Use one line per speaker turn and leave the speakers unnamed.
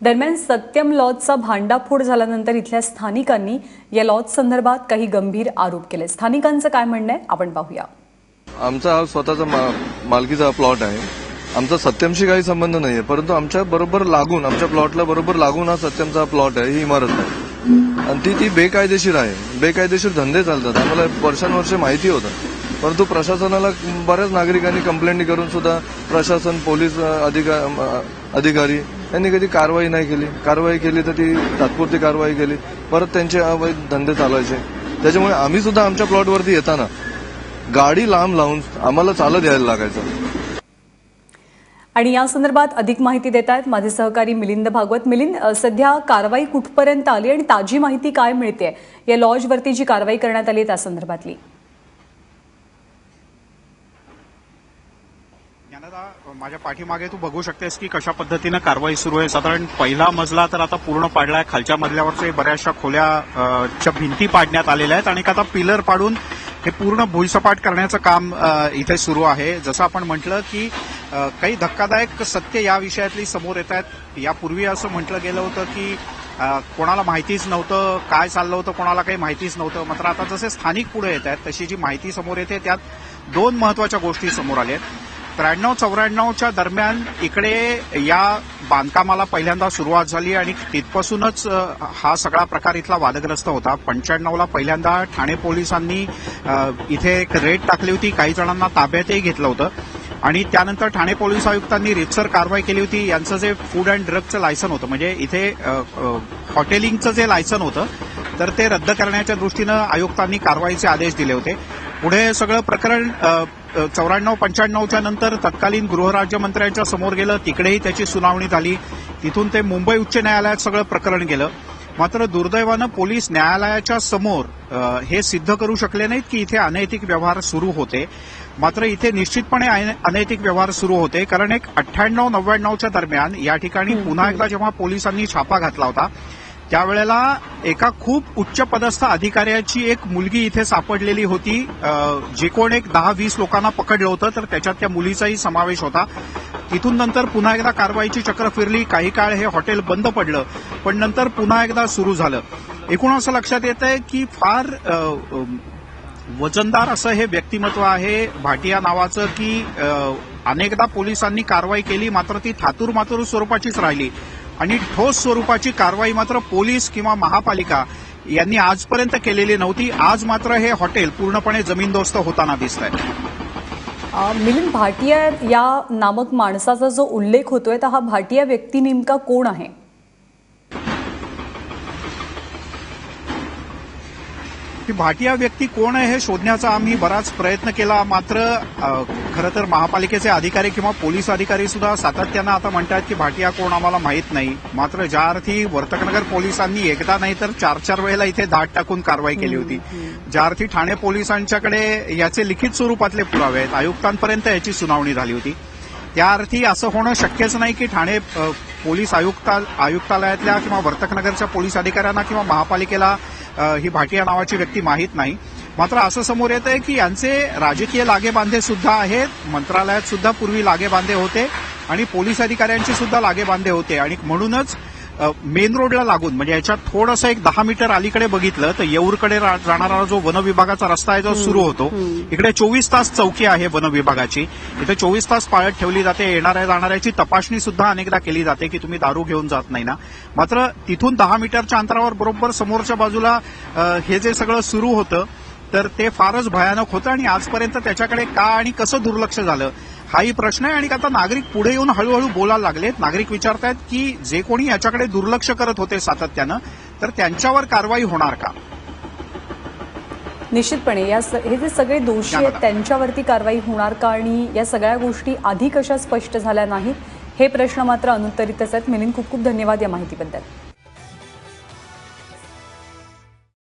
दरम्यान सत्यम लॉजचा भांडाफोड झाल्यानंतर इथल्या स्थानिकांनी या लॉज संदर्भात काही गंभीर आरोप केले। स्थानिकांचं काय म्हणणं आहे आपण पाहूया।
आमचा हा स्वतःचा मालकीचा प्लॉट आहे। आमचा सत्यमशी काही संबंध नाहीये, परंतु आमच्या बरोबर लागून आमच्या प्लॉटला बरोबर लागून हा सत्यमचा प्लॉट आहे, ही इमारत आहे आणि ती बेकायदेशीर आहे। बेकायदेशीर धंदे चालतात, आम्हाला वर्षानुवर्षे माहिती होतं, परंतु प्रशासनाला बऱ्याच नागरिकांनी कंप्लेंट करून सुद्धा प्रशासन पोलीस अधिकारी यांनी कधी कारवाई नाही केली। कारवाई केली तर ती तात्पुरती कारवाई केली, परत त्यांचे अवैध धंदे चालायचे। त्याच्यामुळे आम्ही सुद्धा आमच्या प्लॉटवरती येताना गाडी लांब लावून आम्हाला चालत यायला लागायचं।
आणि या संदर्भात अधिक माहिती देत आहेत माझे सहकारी मिलिंद भागवत। मिलिंद, सध्या कारवाई कुठपर्यंत आली आणि ताजी माहिती काय मिळते या लॉजवरती जी कारवाई करण्यात आली त्या संदर्भातली?
माझ्या पाठीमागे तू बघू शकतेस की कशा पद्धतीनं कारवाई सुरू आहे। साधारण पहिला मजला तर आता पूर्ण पाडलाय, खालच्या मजल्यावरचे बऱ्याचशा खोल्याच्या भिंती पाडण्यात आलेल्या आहेत आणि आता पिलर पाडून हे पूर्ण भुईसपाट करण्याचं काम इथे सुरू आहे। जसं आपण म्हटलं की काही धक्कादायक सत्य या विषयातली समोर येत आहेत। यापूर्वी असं म्हटलं गेलं होतं की कोणाला माहितीच नव्हतं, काय चाललं होतं कोणाला काही माहितीच नव्हतं। मात्र आता जसे स्थानिक पुढे येत आहेत तशी जी माहिती समोर येते त्यात दोन महत्वाच्या गोष्टी समोर आल्या आहेत। 93-94च्या दरम्यान इकडे या बांधकामाला पहिल्यांदा सुरुवात झाली आणि तिथपासूनच हा सगळा प्रकार इथला वादग्रस्त होता। 95ला पहिल्यांदा ठाणे पोलिसांनी इथे एक रेड टाकली होती, काही जणांना ताब्यातही घेतलं होतं आणि त्यानंतर ठाणे पोलीस आयुक्तांनी रीतसर कारवाई केली होती। यांचं जे फूड अँड ड्रगचं लायसन होतं, म्हणजे इथे हॉटेलिंगचं जे लायसन होतं तर ते रद्द करण्याच्या दृष्टीनं आयुक्तांनी कारवाईचे आदेश दिले होते। पुढे सगळं प्रकरण 94-95च्या नंतर तत्कालीन गृहराज्यमंत्र्यांच्या समोर गेलं, तिकडेही त्याची सुनावणी झाली। तिथून ते मुंबई उच्च न्यायालयात सगळं प्रकरण गेलं। मात्र दुर्दैवानं पोलीस न्यायालयाच्या समोर हे सिद्ध करू शकले नाहीत की इथे अनैतिक व्यवहार सुरू होते। मात्र इथे निश्चितपणे अनैतिक व्यवहार सुरू होते, कारण एक 98-99च्या दरम्यान या ठिकाणी पुन्हा एकदा जेव्हा पोलिसांनी छापा घातला होता त्यावेळेला एका खूप उच्च पदस्थ अधिकाऱ्याची एक मुलगी इथे सापडलेली होती। जे कोण एक 10-20 लोकांना पकडलं होतं तर त्याच्यात त्या मुलीचाही समावेश होता। तिथून नंतर पुन्हा एकदा कारवाईची चक्र फिरली, काही काळ हे हॉटेल बंद पडलं, पण नंतर पुन्हा एकदा सुरू झालं। एकूण असं लक्षात येतंय की फार वजनदार असं हे व्यक्तिमत्व आहे भाटिया नावाचं, की अनेकदा पोलिसांनी कारवाई केली मात्र ती थातूर-मातूर स्वरूपाचीच राहिली आणि ठोस स्वरूपाची कारवाई मात्र पोलीस किंवा महापालिका यांनी आजपर्यंत केलेली नव्हती। आज मात्र हे हॉटेल पूर्णपणे जमीनदोस्त होताना दिसत आहे।
मिलिंद, भाटिया या नामक माणसाचा जो उल्लेख होतोय तर हा भाटिया व्यक्ती नेमका कोण आहे?
ही भाटिया व्यक्ती कोण आहे हे शोधण्याचा आम्ही बराच प्रयत्न केला, मात्र खरं तर महापालिकेचे अधिकारी किंवा पोलीस अधिकारी सुद्धा सातत्यानं आता म्हणतात की भाटिया कोण आम्हाला माहीत नाही। मात्र ज्या अर्थी वर्तकनगर पोलिसांनी एकदा नाही तर 4-4 वेळेला इथे धाड टाकून कारवाई केली होती, ज्या अर्थी ठाणे पोलिसांच्याकडे याचे लिखित स्वरूपातले पुरावे आहेत, आयुक्तांपर्यंत याची सुनावणी झाली होती, त्या अर्थी असं होणं शक्यच नाही की ठाणे पोलीस आयुक्तालयातल्या किंवा वर्तकनगरच्या पोलीस अधिकाऱ्यांना किंवा महापालिकेला ही भाटिया नावाची व्यक्ती माहीत नाही। मात्र असं समोर येत आहे की यांचे राजकीय लागेबांधे सुद्धा आहेत, मंत्रालयात सुद्धा पूर्वी लागेबांधे होते आणि पोलीस अधिकाऱ्यांचे सुद्धा लागेबांधे होते आणि म्हणूनच मेन रोडला लागून, म्हणजे याच्यात थोडंसं एक 10 मीटर अलीकडे बघितलं तर येऊरकडे जाणारा जो वनविभागाचा रस्ता आहे जो सुरू होतो, इकडे 24 तास चौकी आहे वनविभागाची। इथे 24 तास पाळत ठेवली जाते, येणाऱ्या जाणाऱ्याची तपासणी सुद्धा अनेकदा केली जाते की तुम्ही दारू घेऊन जात नाही ना। मात्र तिथून 10 मीटरच्या अंतरावर बरोबर समोरच्या बाजूला हे जे सगळं सुरू होतं तर ते फारच भयानक होतं आणि आजपर्यंत त्याच्याकडे का आणि कसं दुर्लक्ष झालं हाही प्रश्न आहे। आणि आता नागरिक पुढे येऊन हळूहळू बोलायला लागलेत। नागरिक विचारतायत की जे कोणी याच्याकडे दुर्लक्ष करत होते सातत्यानं तर त्यांच्यावर कारवाई होणार का?
निश्चितपणे हे जे सगळे दोषी आहेत त्यांच्यावरती कारवाई होणार का आणि या सगळ्या गोष्टी आधी कशा स्पष्ट झाल्या नाहीत हे प्रश्न मात्र अनुत्तरितच आहेत। मिलिंद, खूप खूप धन्यवाद या माहितीबद्दल।